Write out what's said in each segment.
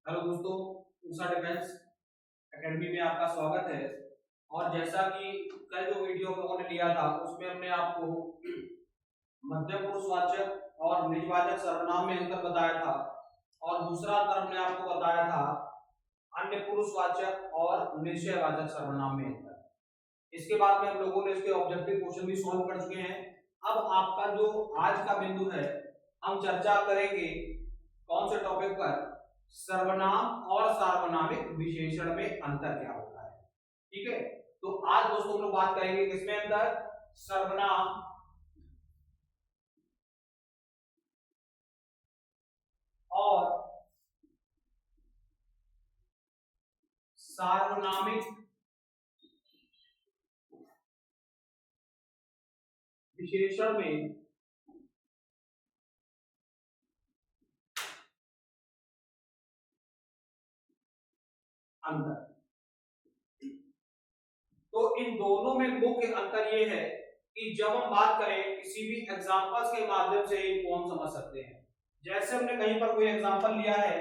Hello दोस्तों, Usha defence academy में आपका स्वागत है। और जैसा कि कल जो वीडियो हम लोगों ने लिया था उसमें हमने आपको मध्यम पुरुषवाचक और निजवाचक सर्वनाम में अंतर बताया था, और दूसरा अंतर हमने आपको बताया था अन्य पुरुषवाचक और निश्चयवाचक सर्वनाम में अंतर। इसके बाद में हम लोगों ने इसके ऑब्जेक्टिव क्वेश्चन भी सॉल्व कर चुके हैं। अब आपका जो आज का बिंदु है, हम चर्चा करेंगे कौन से टॉपिक पर, सर्वनाम और सार्वनामिक विशेषण में अंतर क्या होता है। ठीक है, तो आज दोस्तों हम लोग बात करेंगे किसमें अंतर, सर्वनाम और सार्वनामिक विशेषण में अंतर। तो इन दोनों में मुख्य अंतर यह है कि जब हम बात करें किसी भी एग्जांपल्स के माध्यम से इनको हम समझ सकते हैं। जैसे हमने कहीं पर कोई एग्जांपल लिया है,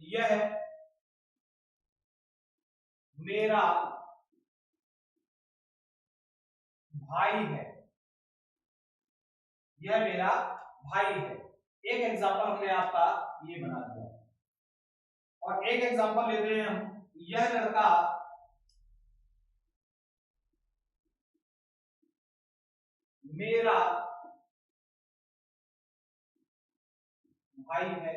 यह मेरा भाई है, यह मेरा भाई है। एक एग्जांपल हमने आपका ये बना दिया। और एक एग्जांपल लेते हैं हम, यह लड़का मेरा भाई है।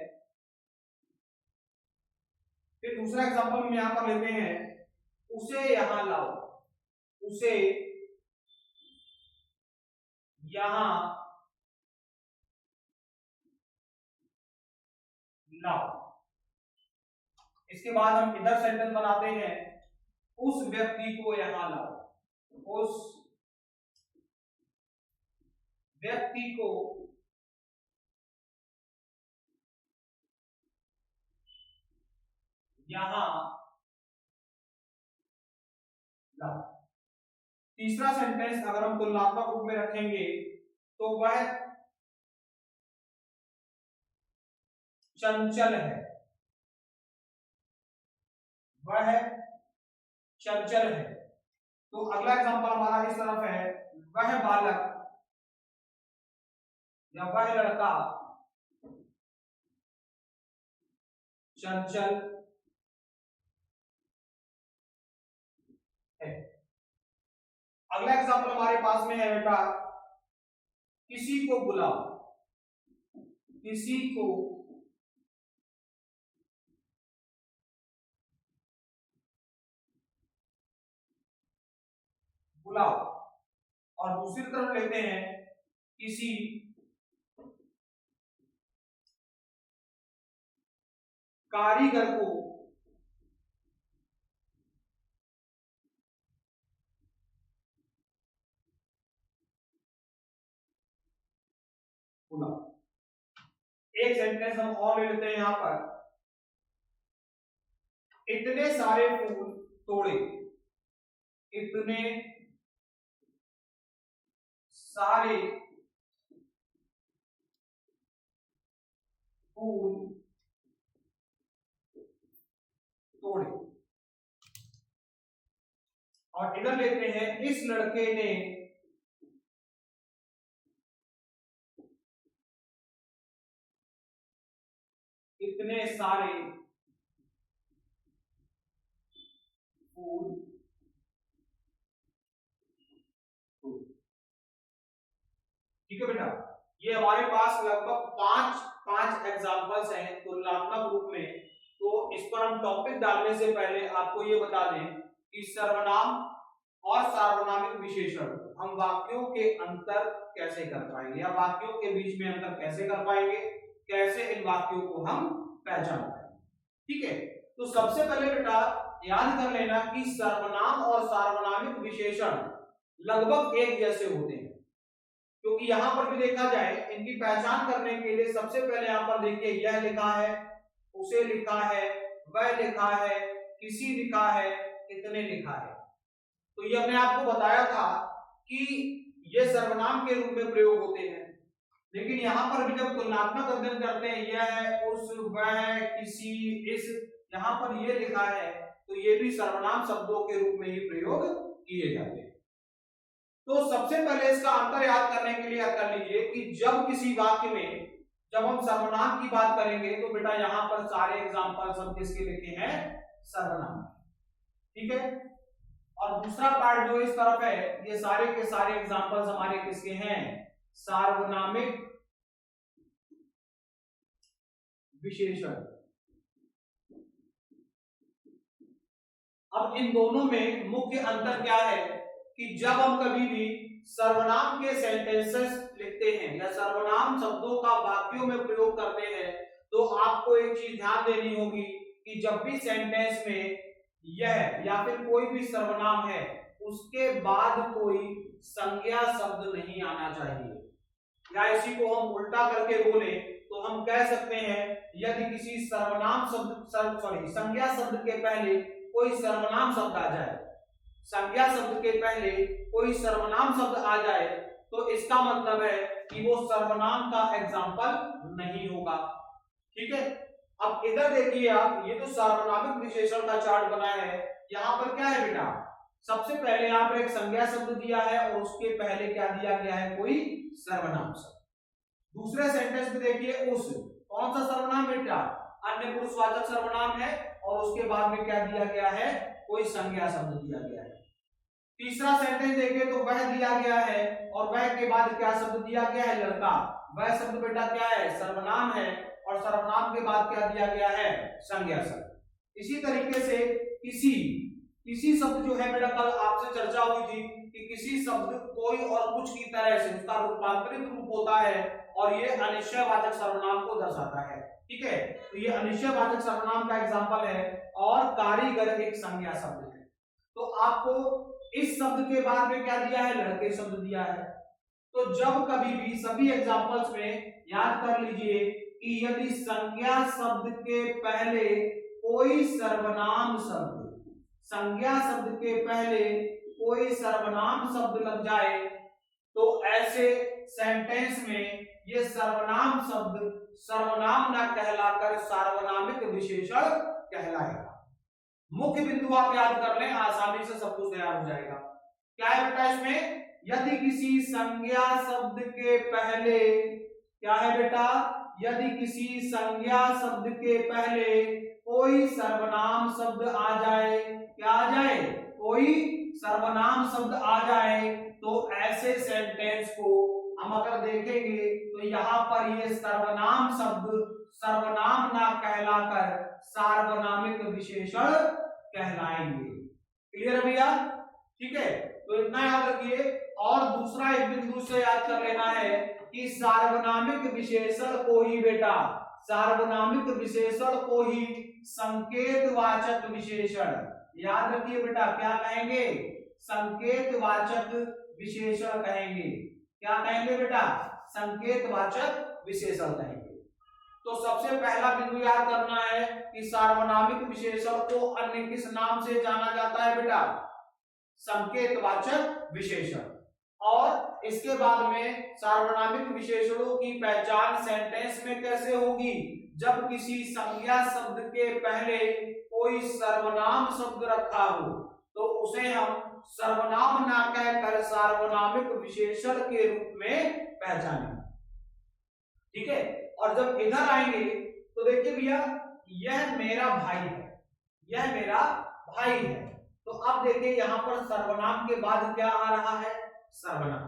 फिर दूसरा एग्जांपल हम यहां पर लेते हैं, उसे यहां लाओ, उसे यहां लाओ। इसके बाद हम इधर सेंटेंस बनाते हैं, उस व्यक्ति को यहां लाओ, उस व्यक्ति को यहां लाओ। तीसरा सेंटेंस अगर हम तुलनात्मक रूप में रखेंगे तो वह चंचल है, वह चंचल है। तो अगला एग्जांपल हमारा इस तरफ है, वह बालक या वह लड़का चंचल है। अगला एग्जांपल हमारे पास में है बेटा, किसी को बुलाओ, किसी को बुलाओ। और दूसरी तरफ लेते हैं, किसी कारीगर को बुलाओ। एक सेंटेंस हम और ले लेते हैं यहां पर, इतने सारे फूल तोड़े, इतने सारे फूल तोड़े। और इधर लेते हैं, इस लड़के ने इतने सारे फूल तोड़े। ठीक है बेटा, ये हमारे पास लगभग पांच एग्जांपल्स हैं तुलनात्मक रूप में। तो इस पर हम टॉपिक डालने से पहले आपको ये बता दें कि सर्वनाम और सार्वनामिक विशेषण हम वाक्यों के अंतर कैसे कर पाएंगे, या वाक्यों के बीच में अंतर कैसे कर पाएंगे, कैसे इन वाक्यों को हम पहचान पाएंगे। ठीक है, तो सबसे पहले बेटा याद कर लेना कि सर्वनाम और सार्वनामिक विशेषण लगभग एक जैसे होते हैं, क्योंकि यहां पर भी देखा जाए इनकी पहचान करने के लिए सबसे पहले यहां पर देखिए, यह लिखा है, उसे लिखा है, वह लिखा है, किसी लिखा है, इतने लिखा है। तो ये हमने आपको बताया था कि ये सर्वनाम के रूप में प्रयोग होते हैं। लेकिन यहाँ पर भी जब तुलनात्मक अध्ययन करते हैं, यह, उस, वह, किसी, इस, यहाँ पर ये लिखा है तो ये भी सर्वनाम शब्दों के रूप में ही प्रयोग किए जाते हैं। तो सबसे पहले इसका अंतर याद करने के लिए याद कर लीजिए कि जब किसी वाक्य में जब हम सर्वनाम की बात करेंगे तो बेटा यहाँ पर सारे एग्जाम्पल्स हम किसके लिखे हैं, सर्वनाम, ठीक है। और दूसरा पार्ट जो इस तरफ है, ये सारे के सारे एग्जाम्पल्स हमारे किसके हैं, सार्वनामिक विशेषण। अब इन दोनों में मुख्य अंतर क्या है कि जब हम कभी भी सर्वनाम के सेंटेंसेस लिखते हैं या सर्वनाम शब्दों का वाक्यों में प्रयोग करते हैं तो आपको एक चीज ध्यान देनी होगी कि जब भी सेंटेंस में यह या फिर कोई भी सर्वनाम है उसके बाद कोई संज्ञा शब्द नहीं आना चाहिए, या इसी को हम उल्टा करके बोले तो हम कह सकते हैं यदि किसी सर्वनाम शब्द संज्ञा शब्द के पहले कोई सर्वनाम शब्द आ जाए, संज्ञा शब्द के पहले कोई सर्वनाम शब्द आ जाए तो इसका मतलब है कि वो सर्वनाम का एग्जाम्पल नहीं होगा, ठीक है। अब इधर देखिए आप, ये तो सार्वनामिक विशेषण का चार्ट बना है, यहाँ पर क्या है बेटा, सबसे पहले यहाँ पर एक संज्ञा शब्द दिया है और उसके पहले क्या दिया गया है, कोई सर्वनाम शब्द। दूसरे सेंटेंस में देखिए उस, कौन सा सर्वनाम बेटा, अन्य पुरुषवाचक सर्वनाम है और उसके बाद में क्या दिया गया है, कोई संज्ञा शब्द दिया गया है। तीसरा सेंटेंस देखिए तो वह दिया गया है और वह के बाद क्या शब्द दिया गया है, लड़का, वह शब्द बेटा क्या है, सर्वनाम है और सर्वनाम के बाद क्या दिया गया है, संज्ञा शब्द। इसी तरीके से किसी, किसी शब्द जो है बेटा कल आपसे चर्चा हुई थी कि किसी शब्द कोई और कुछ की तरह से उसका रूपांतरित रूप होता है और ये अनिश्चयवाचक सर्वनाम को दर्शाता है, ठीक है। तो ये अनिश्चयवाचक सर्वनाम का एग्जांपल है और कारीगर एक संज्ञा शब्द है। तो आपको इस शब्द के बाद में क्या दिया है, लड़के शब्द दिया है। तो जब कभी भी सभी एग्जांपल्स में याद कर लीजिए कि यदि संज्ञा शब्द के पहले कोई सर्वनाम शब्द, संज्ञा शब्द के पहले कोई सर्वनाम शब्द लग जाए तो ऐसे सेंटेंस में ये सर्वनाम शब्द सर्वनाम न कहलाकर सार्वनामिक विशेषण कहलाएगा। मुख्य बिंदु आप याद कर लें, आसानी से सब कुछ तैयार हो जाएगा। क्या है बेटा इसमें, यदि किसी संज्ञा शब्द के पहले, क्या है बेटा, यदि किसी संज्ञा शब्द के पहले कोई सर्वनाम शब्द आ जाए, क्या आ जाए, कोई सर्वनाम शब्द आ जाए तो ऐसे सेंटेंस को हम अगर देखेंगे तो यहाँ पर ये सर्वनाम शब्द सर्वनाम ना कहलाकर सार्वनामिक विशेषण कहलाएंगे। क्लियर है भैया, ठीक है। तो इतना याद रखिए। और दूसरा एक बिंदु से याद कर लेना है कि सार्वनामिक विशेषण को ही बेटा, सार्वनामिक विशेषण को ही संकेतवाचक विशेषण, याद रखिए बेटा, क्या कहेंगे, संकेतवाचक विशेषण कहेंगे। क्या कहेंगे बेटा, संकेतवाचक विशेषण कहेंगे। तो सबसे पहला बिंदु याद करना है कि सार्वनामिक विशेषण को अन्य किस नाम से जाना जाता है बेटा, संकेतवाचक विशेषण। और इसके बाद में सार्वनामिक विशेषणों की पहचान सेंटेंस में कैसे होगी, जब किसी संज्ञा शब्द के पहले कोई सर्वनाम शब्द रखा हो तो उसे हम सर्वनाम ना कहकर सार्वनामिक विशेषण के रूप में पहचानेंगे, ठीक है। और जब इधर आएंगे तो देखिए भैया, यह मेरा भाई है, यह मेरा भाई है, तो अब देखिए यहां पर सर्वनाम के बाद क्या आ रहा है, सर्वनाम।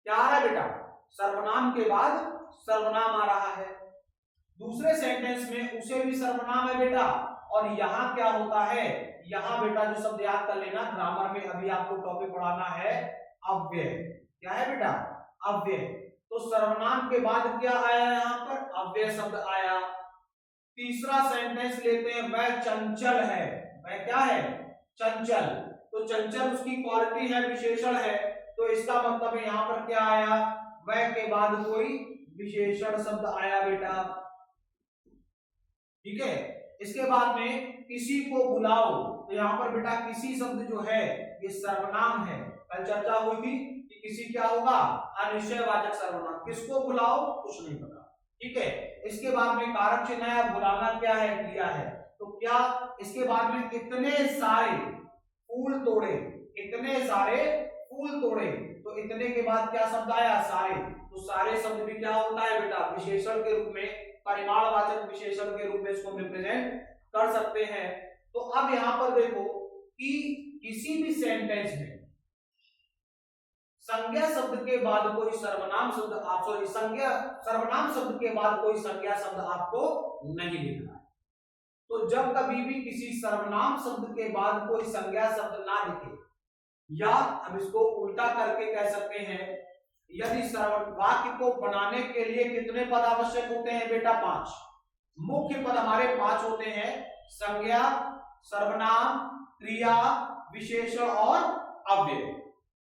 क्या आ रहा है बेटा, सर्वनाम के बाद सर्वनाम आ रहा है। दूसरे सेंटेंस में उसे भी सर्वनाम है बेटा, और यहां क्या होता है, यहां बेटा जो शब्द याद कर लेना, ग्रामर में अभी आपको टॉपिक पढ़ाना है अव्यय। क्या है बेटा, अव्यय। तो सर्वनाम के बाद क्या आया, यहां पर अव्यय शब्द आया। तीसरा सेंटेंस लेते हैं, वह चंचल है, वह क्या है, चंचल। तो चंचल उसकी क्वालिटी है, विशेषण है, तो इसका मतलब यहां पर क्या आया, वह के बाद कोई विशेषण शब्द आया बेटा, ठीक है। इसके बाद में किसी को बुलाओ, तो यहां पर बेटा किसी शब्द जो है ये सर्वनाम है। कल चर्चा हुई थी कि किसी क्या होगा अनिश्चयवाचक सर्वनाम। किसको बुलाओ कुछ नहीं पता, ठीक है। इसके बाद में कारक चिन्ह है, बुलाना क्या है क्रिया है। तो क्या इसके बाद में इतने सारे फूल तोड़े, इतने सारे फूल तोड़े, तो इतने के बाद क्या शब्द आया सारे। तो सारे शब्द भी क्या होता है बेटा विशेषण के रूप में, परिमाणवाचक विशेषण के रूप में इसको रिप्रेजेंट कर सकते हैं। तो अब यहां पर देखो कि किसी भी सेंटेंस में संज्ञा शब्द के बाद कोई सर्वनाम शब्द सर्वनाम शब्द के बाद कोई संज्ञा शब्द आपको नहीं लिखना है। तो जब कभी भी किसी सर्वनाम शब्द के बाद कोई संज्ञा शब्द ना लिखे, या हम इसको उल्टा करके कह सकते हैं, यदि वाक्य को बनाने के लिए कितने पद आवश्यक होते हैं बेटा 5 मुख्य पद हमारे 5 होते हैं, संज्ञा, सर्वनाम, क्रिया, विशेषण और अव्यय।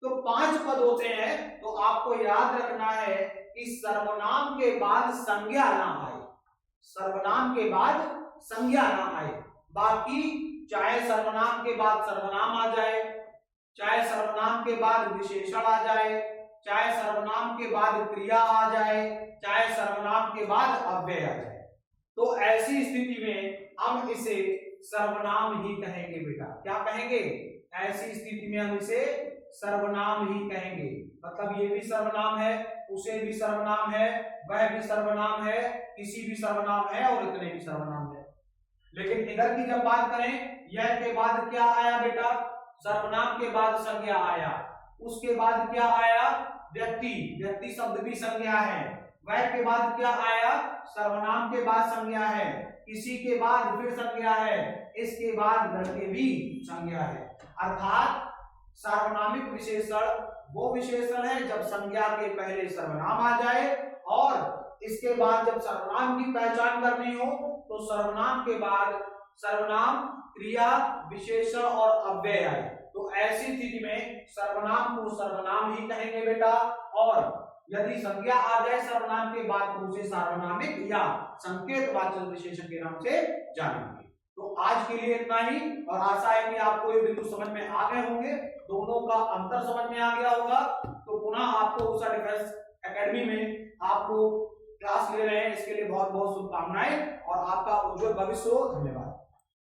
तो 5 पद होते हैं। तो आपको याद रखना है कि सर्वनाम के बाद संज्ञा ना आए, सर्वनाम के बाद संज्ञा ना आए। बाकी चाहे सर्वनाम के बाद सर्वनाम आ जाए, चाहे सर्वनाम के बाद विशेषण आ जाए, चाहे सर्वनाम के बाद क्रिया आ जाए, चाहे सर्वनाम के बाद अव्यय आ जाए, तो ऐसी स्थिति में हम इसे सर्वनाम ही कहेंगे बेटा। क्या कहेंगे? ऐसी स्थिति में हम इसे सर्वनाम ही कहेंगे। मतलब ये भी सर्वनाम है, उसे भी सर्वनाम है, वह भी सर्वनाम है, किसी भी सर्वनाम है और इतने भी सर्वनाम है। लेकिन इधर की जब बात करें, यह के बाद क्या आया बेटा? सर्वनाम के बाद संज्ञा आया, उसके बाद क्या आया? व्यक्ति, व्यक्ति शब्द भी संज्ञा है। वह के बाद क्या आया? सर्वनाम के बाद संज्ञा है, किसी के बाद फिर संज्ञा है, इसके बाद लड़के भी संज्ञा है। अर्थात सार्वनामिक विशेषण वो विशेषण है जब संज्ञा के पहले सर्वनाम आ जाए और इसके बाद जब सर्वनाम की पहचान करनी हो तो सर्वनाम के बाद सर्वनाम, क्रिया, विशेषण और अव्यय आए। तो ऐसी स्थिति में सर्वनाम को सर्वनाम ही कहेंगे बेटा, और यदि संज्ञा आ जाए सर्वनाम के बाद तो उसे सार्वनामिक या संकेतवाचक विशेषण के नाम से जानेंगे। तो आज के लिए इतना ही, और आशा है कि आपको ये बिल्कुल समझ में आ गए होंगे, दोनों का अंतर समझ में आ गया होगा। तो पुनः आपको उषा डिफेंस एकेडमी में आप लोग क्लास ले रहे हैं, इसके लिए बहुत बहुत शुभकामनाएं और आपका उज्जवल भविष्य हो। धन्यवाद।